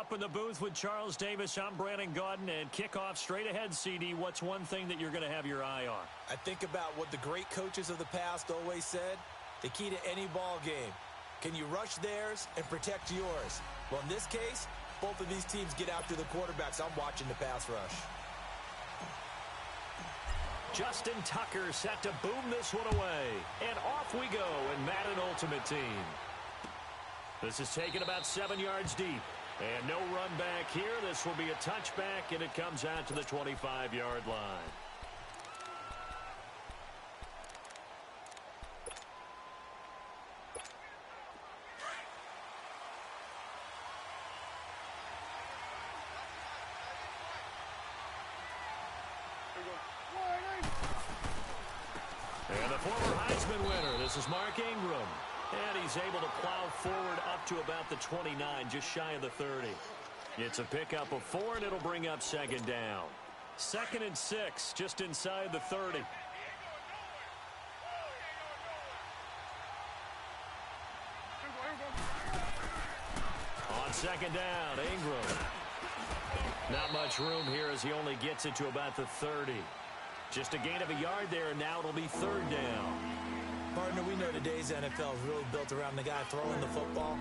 Up in the booth with Charles Davis, I'm Brandon Gaudin, and kickoff straight ahead, CD. What's one thing that you're going to have your eye on? I think about what the great coaches of the past always said. The key to any ball game. Can you rush theirs and protect yours? Well, in this case, both of these teams get after the quarterbacks. I'm watching the pass rush. Justin Tucker set to boom this one away. And off we go in Madden Ultimate Team. This is taken about 7 yards deep. And no run back here. This will be a touchback, and it comes out to the 25-yard line. And the former Heisman winner, this is Mark Ingram. And he's able to plow forward up to about the 29, just shy of the 30. It's a pickup of 4, and it'll bring up second down. 2nd and 6, just inside the 30. On second down, Ingram. Not much room here as he only gets it to about the 30. Just a gain of a yard there, and now it'll be 3rd down. Partner, we know today's NFL is really built around the guy throwing the football.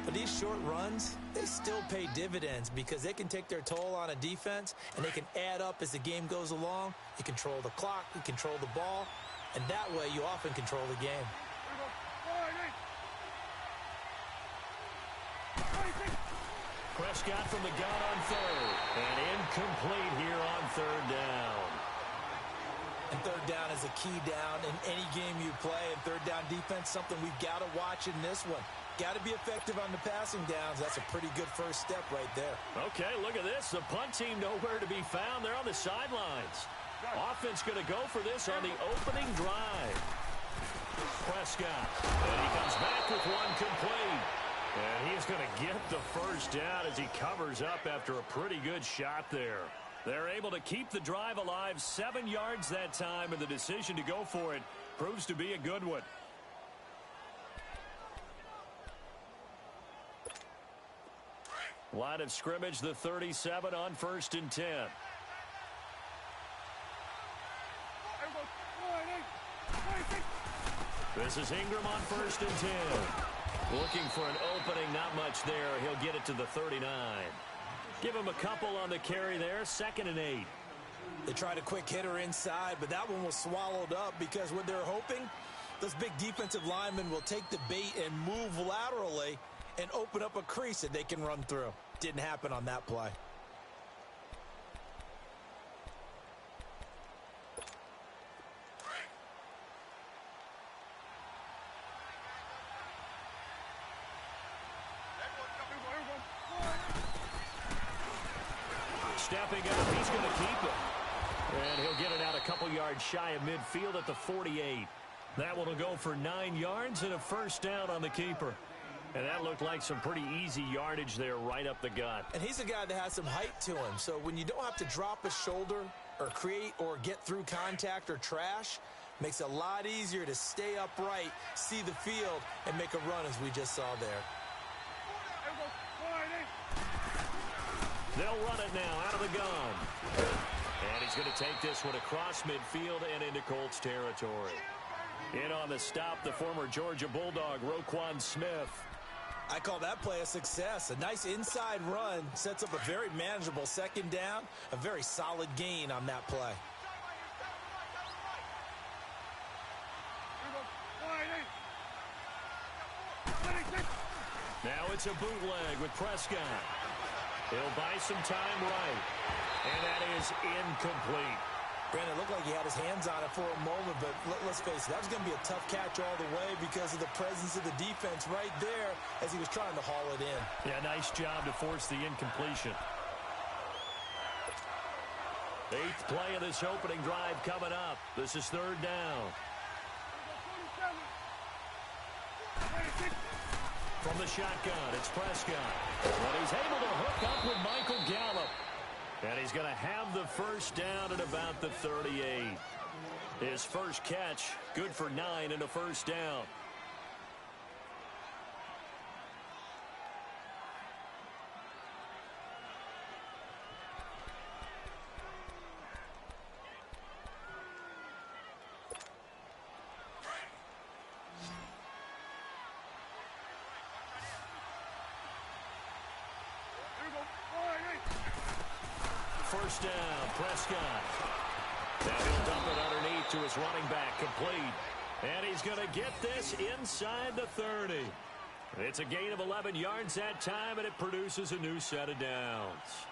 But these short runs, they still pay dividends because they can take their toll on a defense, and they can add up as the game goes along. You control the clock, you control the ball, and that way you often control the game. Prescott from the gun on 3rd. And incomplete here on 3rd down. And 3rd down is a key down in any game you play. And 3rd down defense, something we've got to watch in this one. Got to be effective on the passing downs. That's a pretty good first step right there. Okay, look at this. The punt team nowhere to be found. They're on the sidelines. Offense going to go for this on the opening drive. Prescott. And he comes back with one complete. And he's going to get the first down as he covers up after a pretty good shot there. They're able to keep the drive alive, 7 yards that time, and the decision to go for it proves to be a good one. Line of scrimmage, the 37 on 1st and 10. This is Ingram on 1st and 10. Looking for an opening, not much there. He'll get it to the 39. Give him a couple on the carry there, 2nd and 8. They tried a quick hitter inside, but that one was swallowed up because what they're hoping, those big defensive linemen will take the bait and move laterally and open up a crease that they can run through. Didn't happen on that play. Stepping up, he's going to keep it. And he'll get it out a couple yards shy of midfield at the 48. That one will go for 9 yards and a first down on the keeper. And that looked like some pretty easy yardage there right up the gut. And he's a guy that has some height to him. So when you don't have to drop a shoulder or create or get through contact or trash, makes it a lot easier to stay upright, see the field, and make a run as we just saw there. They'll run it now out of the gun. And he's going to take this one across midfield and into Colts territory. In on the stop, the former Georgia Bulldog, Roquan Smith. I call that play a success. A nice inside run sets up a very manageable 2nd down. A very solid gain on that play. Now it's a bootleg with Prescott. He'll buy some time right. And that is incomplete. Brandon, it looked like he had his hands on it for a moment, but let's face it, that was going to be a tough catch all the way because of the presence of the defense right there as he was trying to haul it in. Yeah, nice job to force the incompletion. 8th play of this opening drive coming up. This is 3rd down. From the shotgun, it's Prescott. But he's able to hook up with Michael Gallup. And he's going to have the first down at about the 38. His first catch, good for 9 and a first down. first down. Prescott. Now he'll dump it underneath to his running back, complete. And he's going to get this inside the 30. It's a gain of 11 yards that time, and it produces a new set of downs.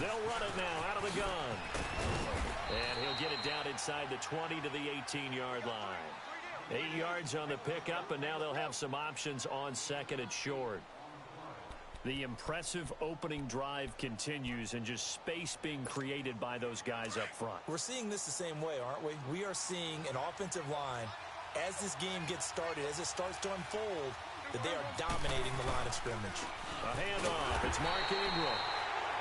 They'll run it now out of the gun. And he'll get it down inside the 20 to the 18-yard line. 8 yards on the pickup, and now they'll have some options on second and short. The impressive opening drive continues, and just space being created by those guys up front. We're seeing this the same way, aren't we? We are seeing an offensive line, as this game gets started, as it starts to unfold, that they are dominating the line of scrimmage. A handoff. It's Mark Ingram.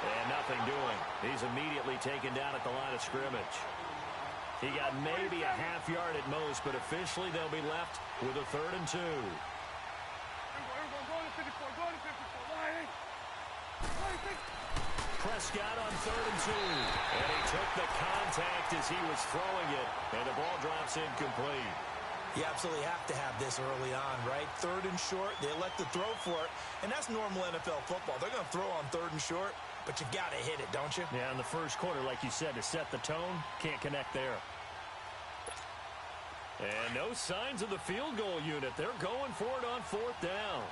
And nothing doing. He's immediately taken down at the line of scrimmage. He got maybe a half yard at most, but officially they'll be left with a 3rd and 2. Prescott on 3rd and 2. And he took the contact as he was throwing it, and the ball drops incomplete. You absolutely have to have this early on, right? 3rd and short, they elect to throw for it, and that's normal NFL football. They're going to throw on 3rd and short, but you got to hit it, don't you? Yeah, in the first quarter, like you said, to set the tone, can't connect there. And no signs of the field goal unit. They're going for it on 4th down.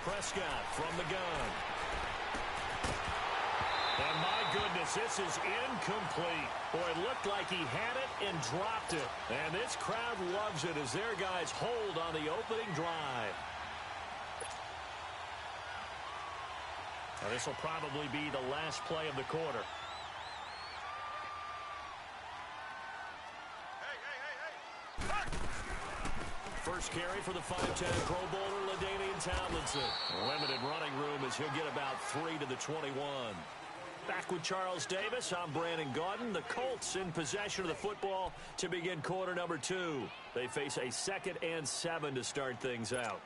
Prescott from the gun. And my goodness, this is incomplete. Boy, it looked like he had it and dropped it. And this crowd loves it as their guys hold on the opening drive. Now, this will probably be the last play of the quarter. First carry for the 5'10" Pro Bowler, LaDainian Tomlinson. Limited running room as he'll get about 3 to the 21. Back with Charles Davis, I'm Brandon Gaudin. The Colts in possession of the football to begin quarter number 2. They face a 2nd and 7 to start things out.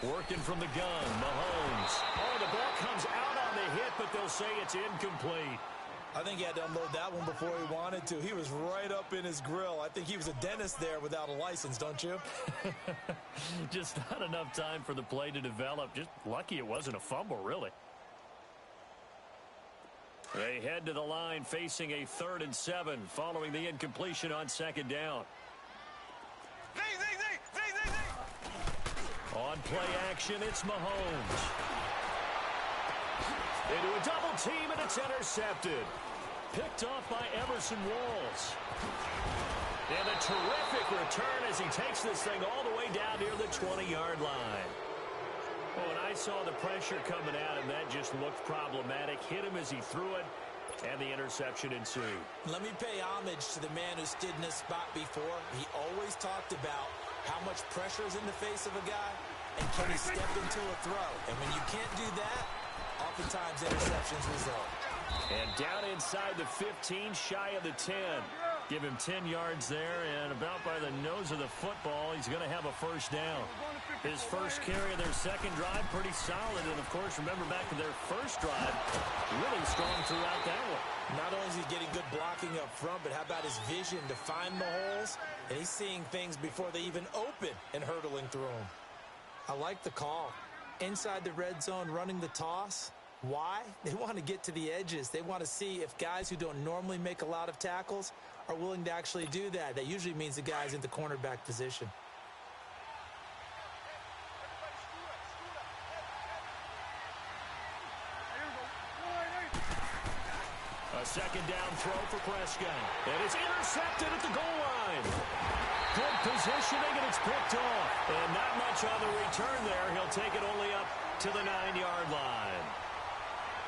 Working from the gun, Mahomes. Oh, the ball comes out on the hit, but they'll say it's incomplete. I think he had to unload that one before he wanted to. He was right up in his grill. I think he was a dentist there without a license, don't you? Just not enough time for the play to develop. Just lucky it wasn't a fumble, really. They head to the line facing a 3rd and 7 following the incompletion on 2nd down. On play action, it's Mahomes. Into a double team, and it's intercepted. Picked off by Emerson Walls. And a terrific return as he takes this thing all the way down near the 20-yard line. Oh, and I saw the pressure coming at him. That just looked problematic. Hit him as he threw it, and the interception ensued. Let me pay homage to the man who stood in this spot before. He always talked about how much pressure is in the face of a guy, and can he step into a throw? And when you can't do that, oftentimes interceptions result. And down inside the 15, shy of the 10. Give him 10 yards there, and about by the nose of the football, he's going to have a first down. His first carry of their second drive, pretty solid. And, of course, remember back to their first drive, really strong throughout that one. Not only is he getting good blocking up front, but how about his vision to find the holes? And he's seeing things before they even open and hurdling through them. I like the call. Inside the red zone, running the toss. Why? They want to get to the edges. They want to see if guys who don't normally make a lot of tackles are willing to actually do that. That usually means the guy's in the cornerback position. A second down throw for Prescott. And it's intercepted at the goal line. Good positioning, and it's picked off. And not much on the return there. He'll take it only up to the 9-yard line.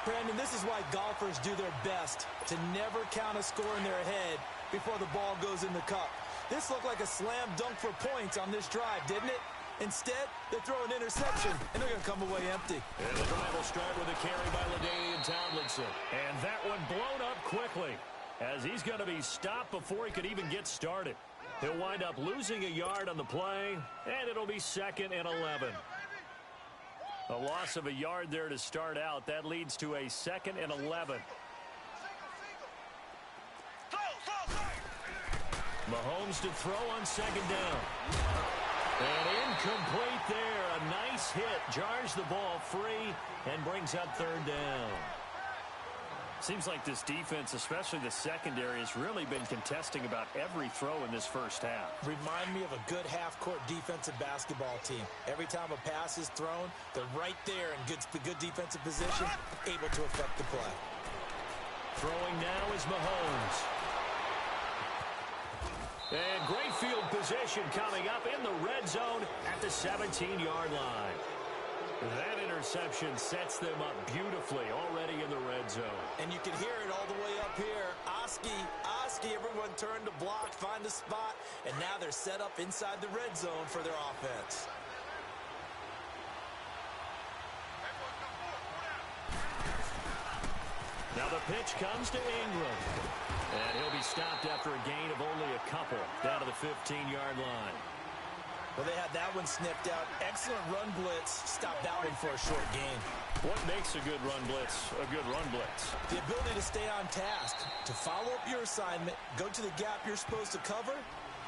Brandon, this is why golfers do their best to never count a score in their head before the ball goes in the cup. This looked like a slam dunk for points on this drive, didn't it? Instead, they throw an interception, and they're going to come away empty. And the drive will start with a carry by LaDainian Tomlinson. And that one blown up quickly, as he's going to be stopped before he could even get started. He'll wind up losing a yard on the play, and it'll be 2nd and 11. A loss of a yard there to start out. That leads to a 2nd and 11. Mahomes to throw on 2nd down. And incomplete there. A nice hit. Jars the ball free and brings up 3rd down. Seems like this defense, especially the secondary, has really been contesting about every throw in this first half. Remind me of a good half-court defensive basketball team. Every time a pass is thrown, they're right there in good defensive position, able to affect the play. Throwing now is Mahomes. And great field position coming up in the red zone at the 17-yard line. That interception sets them up beautifully already in the red zone. And you can hear it all the way up here. Oski, everyone turned to block, find a spot, and now they're set up inside the red zone for their offense. Now the pitch comes to Ingram. And he'll be stopped after a gain of only a couple down to the 15-yard line. Well, they had that one sniffed out. Excellent run blitz. Stopped that one for a short gain. What makes a good run blitz a good run blitz? The ability to stay on task, to follow up your assignment, go to the gap you're supposed to cover,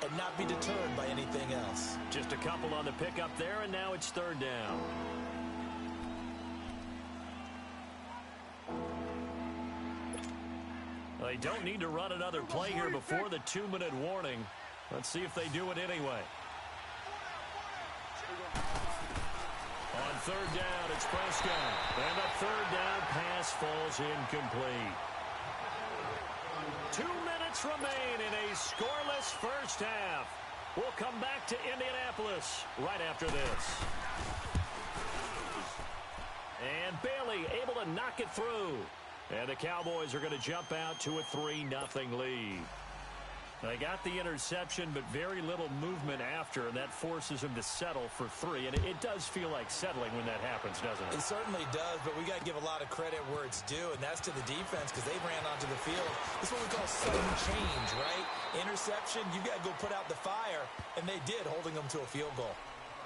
and not be deterred by anything else. Just a couple on the pickup there, and now it's 3rd down. They don't need to run another play here before the 2-minute warning. Let's see if they do it anyway. On 3rd down, it's Prescott. And the 3rd down pass falls incomplete. 2 minutes remain in a scoreless first half. We'll come back to Indianapolis right after this. And Bailey able to knock it through. And the Cowboys are going to jump out to a 3-0 lead. They got the interception, but very little movement after, and that forces them to settle for 3. And it does feel like settling when that happens, doesn't it? It certainly does, but we got to give a lot of credit where it's due, and that's to the defense because they ran onto the field. This is what we call sudden change, right? Interception, you got to go put out the fire, and they did, holding them to a field goal.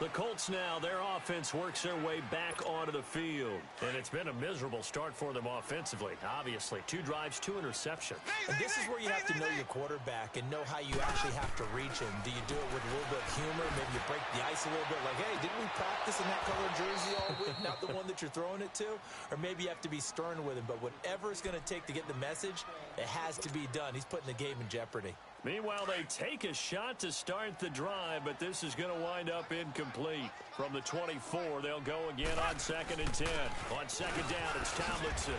The Colts now, their offense works their way back onto the field. And it's been a miserable start for them offensively. Obviously, 2 drives, 2 interceptions. And this is where you have to know your quarterback and know how you actually have to reach him. Do you do it with a little bit of humor? Maybe you break the ice a little bit like, hey, didn't we practice in that color jersey all week? Not the one that you're throwing it to? Or maybe you have to be stern with him. But whatever it's going to take to get the message, it has to be done. He's putting the game in jeopardy. Meanwhile, they take a shot to start the drive, but this is going to wind up incomplete. From the 24, they'll go again on 2nd and 10. On 2nd down, it's Tomlinson.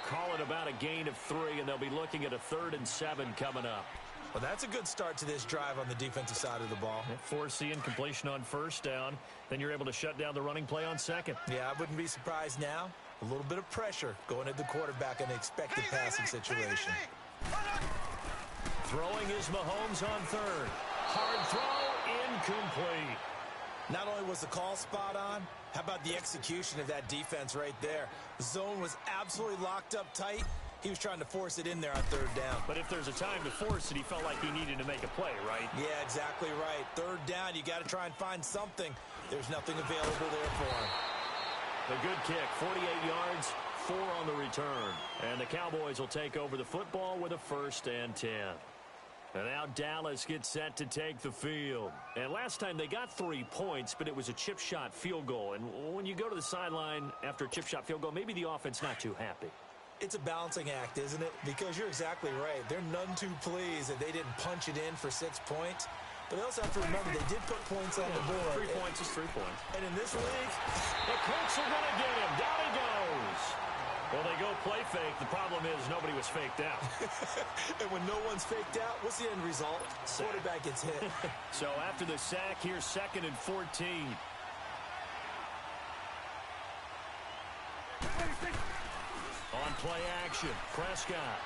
Call it about a gain of 3, and they'll be looking at a 3rd and 7 coming up. Well, that's a good start to this drive on the defensive side of the ball. Force the incompletion on 1st down. Then you're able to shut down the running play on 2nd. Yeah, I wouldn't be surprised now. A little bit of pressure going at the quarterback in an expected passing situation. Throwing is Mahomes on 3rd. Hard throw, incomplete. Not only was the call spot on, how about the execution of that defense right there? The zone was absolutely locked up tight. He was trying to force it in there on 3rd down. But if there's a time to force it, he felt like he needed to make a play, right? Yeah, exactly right. 3rd down, you got to try and find something. There's nothing available there for him. A good kick, 48 yards, 4 on the return. And the Cowboys will take over the football with a 1st and 10. And now Dallas gets set to take the field. And last time they got 3 points, but it was a chip shot field goal. And when you go to the sideline after a chip shot field goal, maybe the offense not too happy. It's a balancing act, isn't it? Because you're exactly right. They're none too pleased that they didn't punch it in for 6 points. But they also have to remember they did put points on the board. 3 points is 3 points. And in this league, the Colts are going to get him. Down he goes. Well, they go play fake. The problem is nobody was faked out. And when no one's faked out, what's the end result? Sack. Quarterback gets hit. So after the sack, here's 2nd and 14. Play action. Prescott.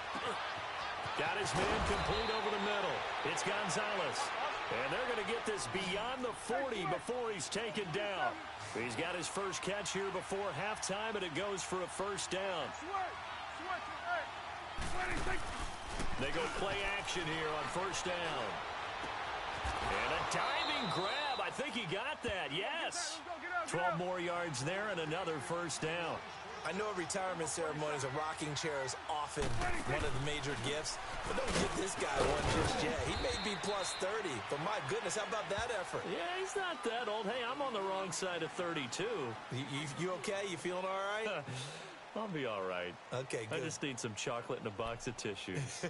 Got his man complete over the middle. It's Gonzalez. And they're going to get this beyond the 40 before he's taken down. He's got his first catch here before halftime, and it goes for a first down. They go play action here on first down. And a diving grab. I think he got that. Yes. 12 more yards there and another first down. I know at retirement ceremonies, a rocking chair is often one of the major gifts, but don't give this guy one just yet. He may be plus 30, but my goodness, how about that effort? Yeah, he's not that old. Hey, I'm on the wrong side of 32. You okay? You feeling all right? I'll be all right. Okay, good. I just need some chocolate and a box of tissues.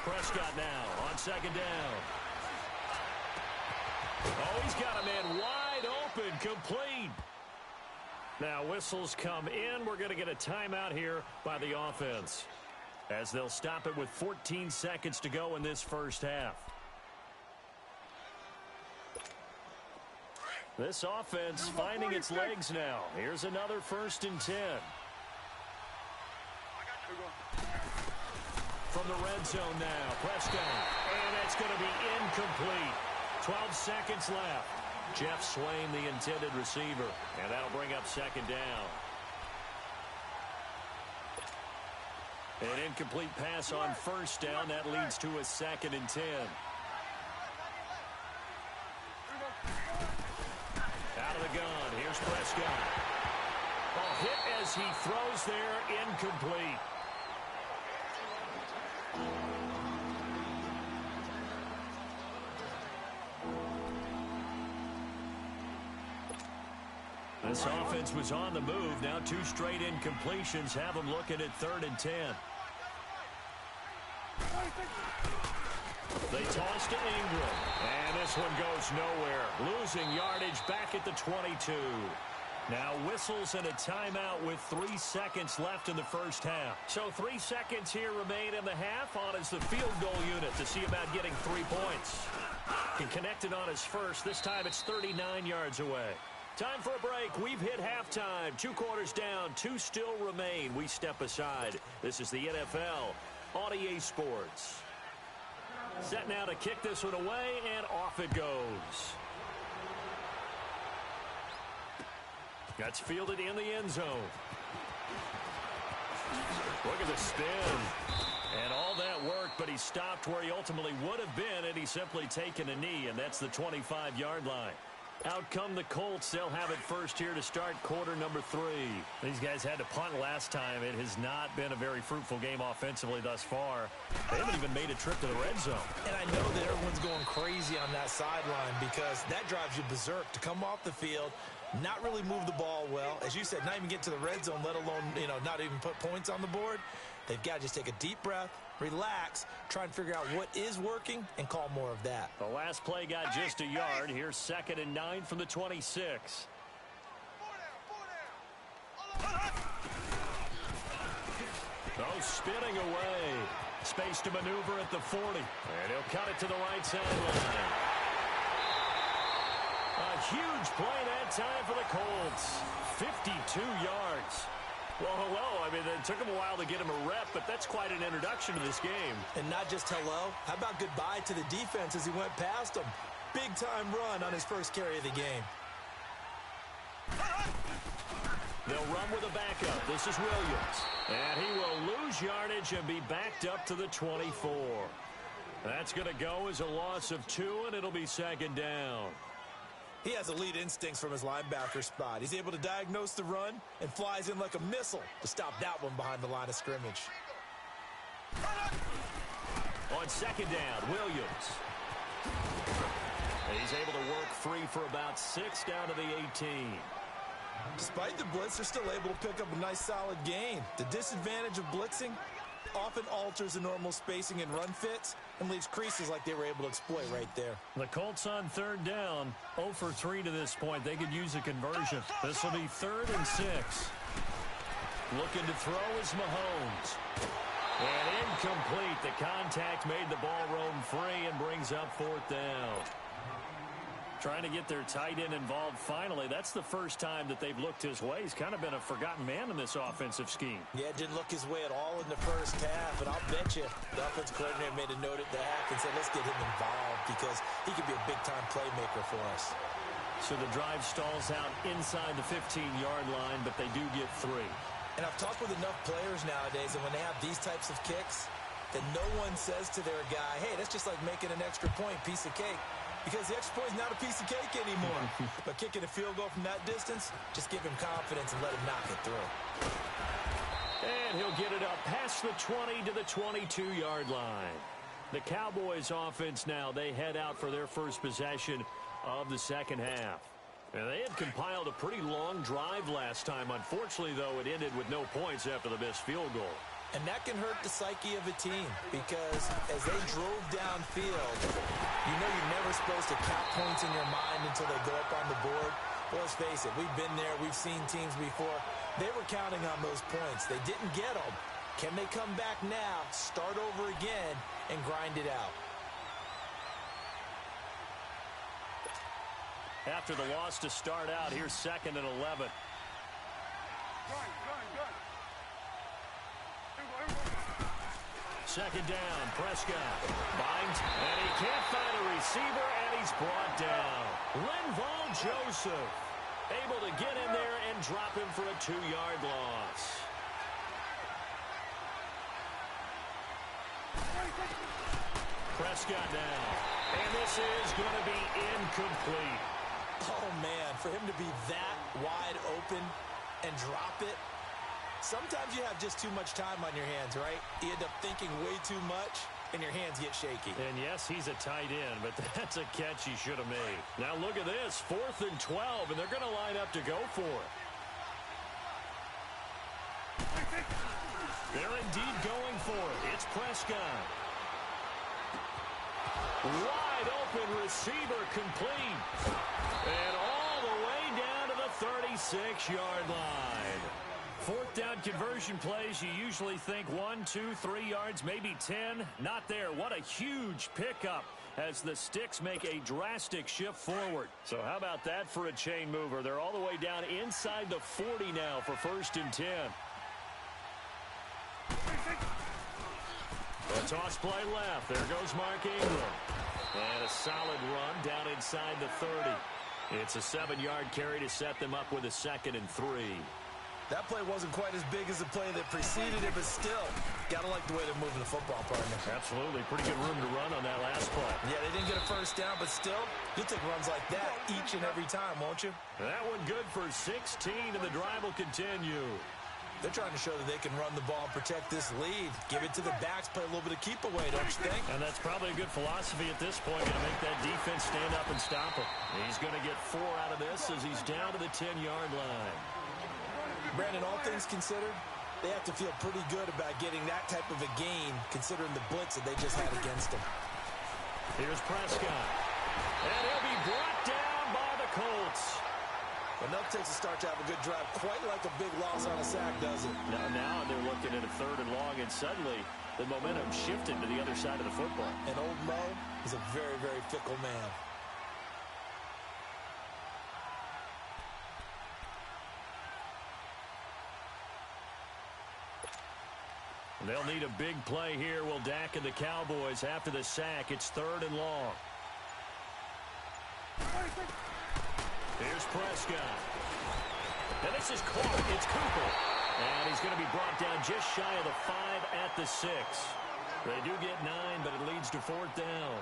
Prescott now on second down. Oh, he's got a man wide open, complete. Now whistles come in. We're going to get a timeout here by the offense, as they'll stop it with 14 seconds to go in this first half. This offense finding its legs now. Here's another 1st and 10. From the red zone now, Prescott. And that's going to be incomplete. 12 seconds left. Jeff Swain, the intended receiver. And that'll bring up second down. An incomplete pass on first down. That leads to a 2nd and 10. Out of the gun. Here's Prescott. A hit as he throws there, incomplete. This offense was on the move. Now 2 straight incompletions have them looking at 3rd and 10. They toss to Ingram. And this one goes nowhere. Losing yardage back at the 22. Now whistles and a timeout with 3 seconds left in the first half. So 3 seconds here remain in the half. On is the field goal unit to see about getting 3 points. He connected on his first. This time it's 39 yards away. Time for a break. We've hit halftime. 2 quarters down. 2 still remain. We step aside. This is the NFL on EA Sports. Set now to kick this one away, and off it goes. That's fielded in the end zone. Look at the spin. And all that worked, but he stopped where he ultimately would have been, and he's simply taken a knee, and that's the 25-yard line. Out come the Colts. They'll have it first here to start quarter number 3. These guys had to punt last time. It has not been a very fruitful game offensively thus far. They haven't even made a trip to the red zone. And I know that everyone's going crazy on that sideline because that drives you berserk to come off the field, not really move the ball well. As you said, not even get to the red zone, let alone, not even put points on the board. They've got to just take a deep breath, relax, try and figure out what is working, and call more of that. The last play got just a yard. Here's 2nd and 9 from the 26. Oh, spinning away. Space to maneuver at the 40. And he'll cut it to the right sideline. A huge play that time for the Colts. 52 yards. Well, hello. I mean, it took him a while to get him a rep, but that's quite an introduction to this game. And not just hello. How about goodbye to the defense as he went past him? Big-time run on his first carry of the game. They'll run with a backup. This is Williams. And he will lose yardage and be backed up to the 24. That's going to go as a loss of 2, and it'll be 2nd down. He has elite instincts from his linebacker spot. He's able to diagnose the run and flies in like a missile to stop that one behind the line of scrimmage. On 2nd down, Williams. He's able to work free for about 6 down to the 18. Despite the blitz, they're still able to pick up a nice solid gain. The disadvantage of blitzing often alters the normal spacing and run fits and leaves creases like they were able to exploit right there. The Colts on 3rd down, 0 for 3 to this point. They could use a conversion. This will be 3rd and 6. Looking to throw is Mahomes. And incomplete. The contact made the ball roam free and brings up fourth down. Trying to get their tight end involved finally. That's the first time that they've looked his way. He's kind of been a forgotten man in this offensive scheme. Yeah, didn't look his way at all in the first half. And I'll bet you the offensive coordinator made a note at the half and said, let's get him involved because he could be a big-time playmaker for us. So the drive stalls out inside the 15-yard line, but they do get 3. And I've talked with enough players nowadays, and when they have these types of kicks, then no one says to their guy, hey, that's just like making an extra point, piece of cake. Because the extra point is not a piece of cake anymore. But kicking a field goal from that distance, just give him confidence and let him knock it through. And he'll get it up past the 20 to the 22-yard line. The Cowboys offense now, they head out for their first possession of the second half. And they had compiled a pretty long drive last time. Unfortunately, though, it ended with no points after the missed field goal. And that can hurt the psyche of a team because as they drove downfield, you know you're never supposed to count points in your mind until they go up on the board. Well, let's face it, we've been there. We've seen teams before. They were counting on those points. They didn't get them. Can they come back now, start over again, and grind it out? After the loss to start out, here's 2nd and 11. Second down, Prescott binds, and he can't find a receiver, and he's brought down. Linval Joseph able to get in there and drop him for a 2-yard loss. Prescott now, and this is going to be incomplete. Oh, man, for him to be that wide open and drop it, sometimes you have just too much time on your hands, right? You end up thinking way too much, and your hands get shaky. And, yes, he's a tight end, but that's a catch he should have made. Now, look at this, 4th and 12, and they're going to line up to go for it. They're indeed going for it. It's Prescott. Wide open receiver complete. And all the way down to the 36-yard line. 4th down conversion plays, you usually think 1, 2, 3 yards, maybe 10. Not there. What a huge pickup as the Sticks make a drastic shift forward. So how about that for a chain mover? They're all the way down inside the 40 now for 1st and 10. A toss play left. There goes Mark Ingram. And a solid run down inside the 30. It's a 7-yard carry to set them up with a 2nd and 3. That play wasn't quite as big as the play that preceded it, but still, got to like the way they're moving the football, partner. Absolutely. Pretty good room to run on that last play. Yeah, they didn't get a first down, but still, you'll take runs like that each and every time, won't you? That one good for 16, and the drive will continue. They're trying to show that they can run the ball and protect this lead. Give it to the backs, play a little bit of keep away, don't you think? And that's probably a good philosophy at this point, going to make that defense stand up and stop him. He's going to get 4 out of this as he's down to the 10-yard line. Brandon, all things considered, they have to feel pretty good about getting that type of a gain, considering the blitz that they just had against them. Here's Prescott. And he'll be brought down by the Colts. But nothing takes a start to have a good drive, quite like a big loss on a sack, does it? Now they're looking at a 3rd and long, and suddenly the momentum shifted to the other side of the football. And old Mo is a very, very fickle man. They'll need a big play here. Will Dak and the Cowboys after the sack. It's 3rd and long. Here's Prescott. And this is caught. It's Cooper. And he's going to be brought down just shy of the 5 at the 6. They do get 9, but it leads to 4th down.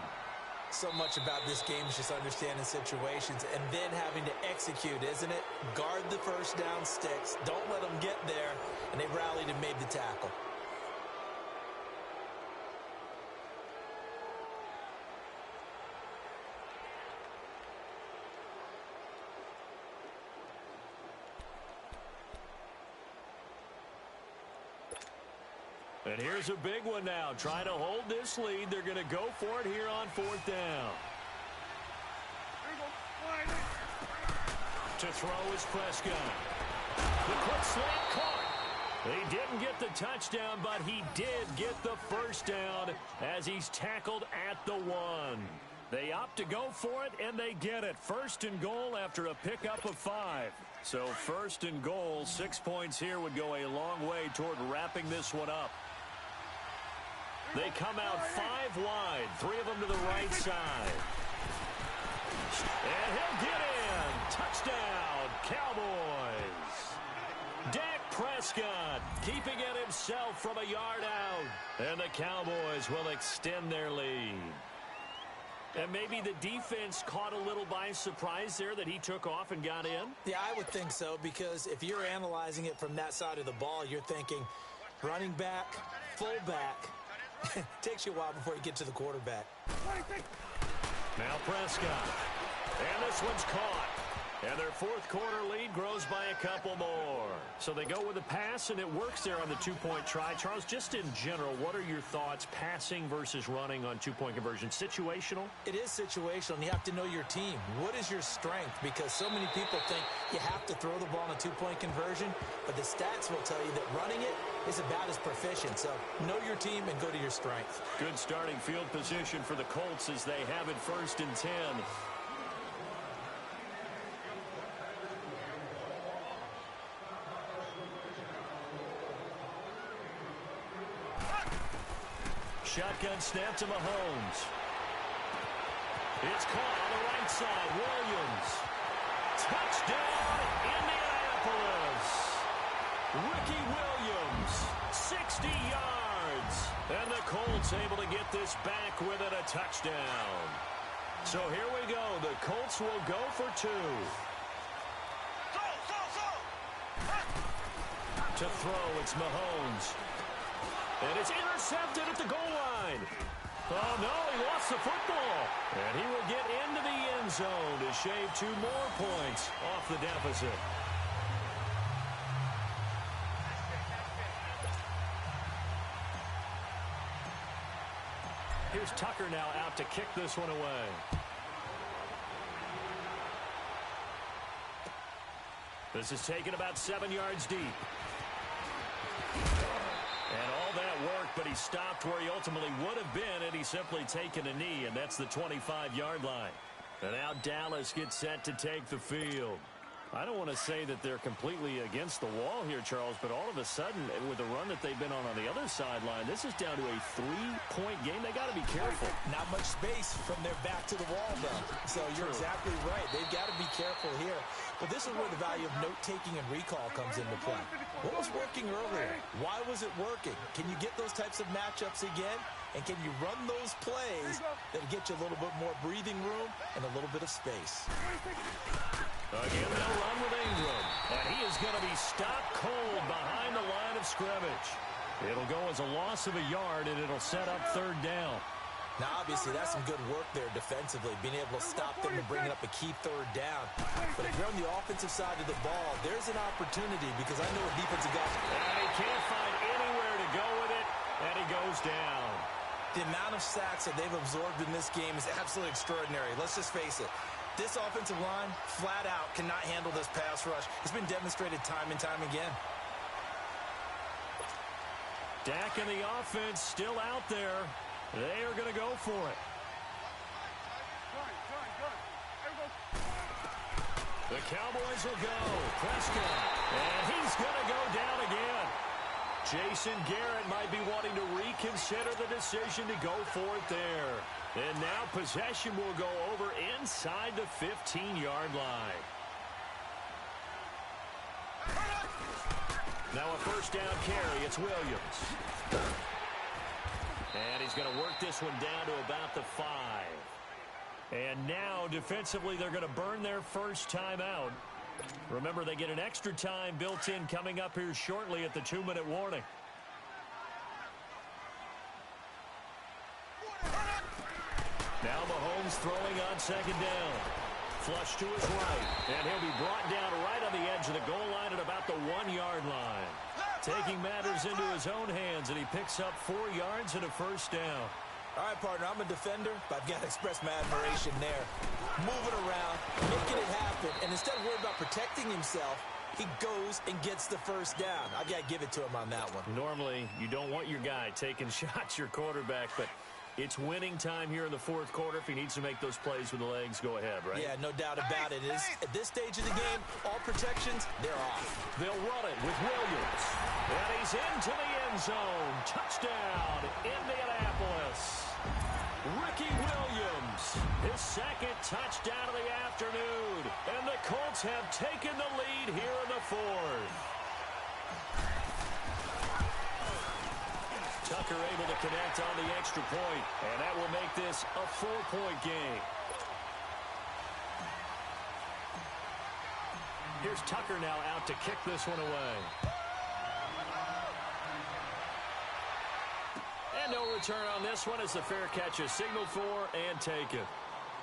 So much about this game is just understanding situations and then having to execute, isn't it? Guard the first down sticks. Don't let them get there. And they rallied and made the tackle. And here's a big one now. Trying to hold this lead. They're going to go for it here on 4th down. To throw is Prescott. The quick slant caught. He didn't get the touchdown, but he did get the first down as he's tackled at the 1. They opt to go for it, and they get it. 1st and goal after a pickup of 5. So 1st and goal, 6 points here would go a long way toward wrapping this one up. They come out 5 wide, 3 of them to the right side. And he'll get in. Touchdown, Cowboys. Dak Prescott keeping it himself from a yard out. And the Cowboys will extend their lead. And maybe the defense caught a little by surprise there that he took off and got in? Yeah, I would think so, because if you're analyzing it from that side of the ball, you're thinking running back, fullback. Takes you a while before you get to the quarterback. Now Prescott. And this one's caught. And their 4th quarter lead grows by a couple more. So they go with a pass, and it works there on the 2-point try. Charles, just in general, what are your thoughts passing versus running on 2-point conversion? Situational? It is situational, and you have to know your team. What is your strength? Because so many people think you have to throw the ball on a 2-point conversion, but the stats will tell you that running it is about as proficient. So know your team and go to your strength. Good starting field position for the Colts as they have it 1st and 10. Shotgun snap to Mahomes. It's caught on the right side. Williams. Touchdown, Indianapolis. Ricky Williams, 60 yards. And the Colts able to get this back with it, a touchdown. So here we go. The Colts will go for 2. To throw, it's Mahomes. And it's intercepted at the goal line. Oh, no, he lost the football. And he will get into the end zone to shave 2 more points off the deficit. Here's Tucker now out to kick this one away. This is taken about 7 yards deep. And all that work, but he stopped where he ultimately would have been had he simply taken a knee, and that's the 25-yard line. And now Dallas gets set to take the field. I don't want to say that they're completely against the wall here, Charles, but all of a sudden, with the run that they've been on the other sideline, this is down to a 3-point game. They got to be careful. Not much space from their back to the wall, though. So you're exactly right. They've got to be careful here. But this is where the value of note-taking and recall comes into play. What was working earlier? Why was it working? Can you get those types of matchups again? And can you run those plays that get you a little bit more breathing room and a little bit of space? Again, they'll run with Ingram. And he is going to be stopped cold behind the line of scrimmage. It'll go as a loss of a yard, and it'll set up 3rd down. Now, obviously, that's some good work there defensively, being able to stop them and bringing up a key 3rd down. But if you're on the offensive side of the ball, there's an opportunity because I know a defensive guy. And he can't find anywhere to go with it, and he goes down. The amount of sacks that they've absorbed in this game is absolutely extraordinary. Let's just face it. This offensive line, flat out, cannot handle this pass rush. It's been demonstrated time and time again. Dak and the offense still out there. They are going to go for it. The Cowboys will go. Prescott. And he's going to go down again. Jason Garrett might be wanting to reconsider the decision to go for it there. And now possession will go over inside the 15-yard line. Now a 1st down carry. It's Williams. And he's going to work this one down to about the 5. And now defensively they're going to burn their first timeout. Remember, they get an extra time built in coming up here shortly at the 2-minute warning. Now Mahomes throwing on 2nd down. Flush to his right. And he'll be brought down right on the edge of the goal line at about the 1-yard line. Taking matters into his own hands, and he picks up 4 yards and a 1st down. All right, partner, I'm a defender, but I've got to express my admiration there. Moving around, making it happen, and instead of worrying about protecting himself, He goes and gets the first down. I've got to give it to him on that one. Normally, you don't want your guy taking shots, your quarterback, but it's winning time here in the fourth quarter. If he needs to make those plays with the legs, go ahead, right? Yeah, no doubt about it. At this stage of the game, all protections, they're off. They'll run it with Williams. And he's into the end zone. Touchdown, Indianapolis. Ricky Williams, his second touchdown of the afternoon. And the Colts have taken the lead here in the fourth. Tucker able to connect on the extra point, and that will make this a 4-point game. Here's Tucker now out to kick this one away. And no return on this one as the fair catch is signaled for and taken.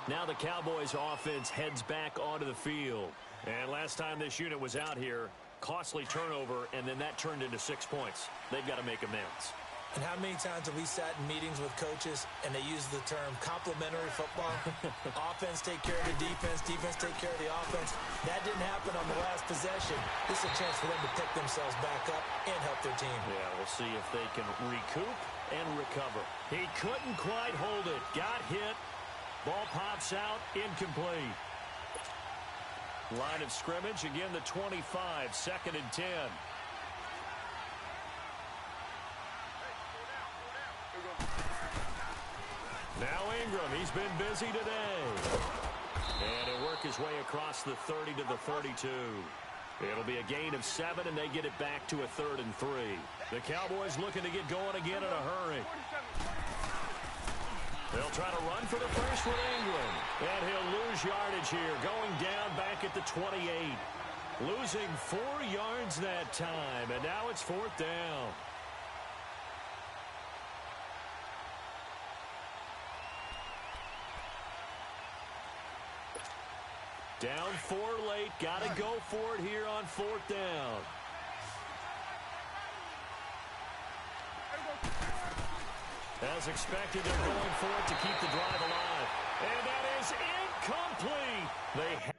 Now the Cowboys offense heads back onto the field. And last time this unit was out here, costly turnover, and then that turned into 6 points. They've got to make amends. And how many times have we sat in meetings with coaches and they use the term complementary football? Offense take care of the defense, defense take care of the offense. That didn't happen on the last possession. This is a chance for them to pick themselves back up and help their team. Yeah, we'll see if they can recoup and recover. He couldn't quite hold it. Got hit. Ball pops out. Incomplete. Line of scrimmage. Again, the 25. 2nd and 10. Now Ingram, he's been busy today. And he'll work his way across the 30 to the 32. It'll be a gain of 7, and they get it back to a 3rd and 3. The Cowboys looking to get going again in a hurry. They'll try to run for the first with Ingram. And he'll lose yardage here, going down back at the 28. Losing 4 yards that time, and now it's 4th down. Down 4 late. Got to go for it here on 4th down. As expected, they're going for it to keep the drive alive. And that is incomplete. They